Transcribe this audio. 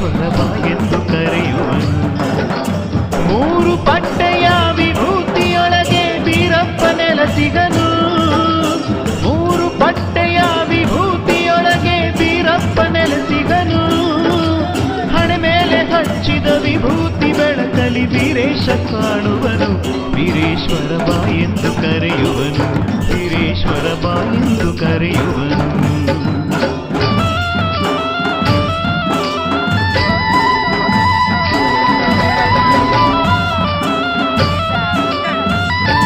ವೀರೇಶ್ವರ ಬಾ ಎಂದು ಕರೆಯುವನು. ಮೂರು ಪಟ್ಟೆಯ ವಿಭೂತಿಯೊಳಗೆ ಬೀರಪ್ಪ ನೆಲಸಿಗನು. ಮೂರು ಪಟ್ಟೆಯ ವಿಭೂತಿಯೊಳಗೆ ಬೀರಪ್ಪ ನೆಲಸಿಗನು. ಹಣೆ ಮೇಲೆ ಹಚ್ಚಿದ ವಿಭೂತಿ ಬೆಳಕಲಿ ವೀರೇಶ ಕಾಣುವನು. ವೀರೇಶ್ವರ ಬಾ ಎಂದು ಕರೆಯುವನು. ವೀರೇಶ್ವರ ಬಾ ಎಂದು ಕರೆಯುವನು.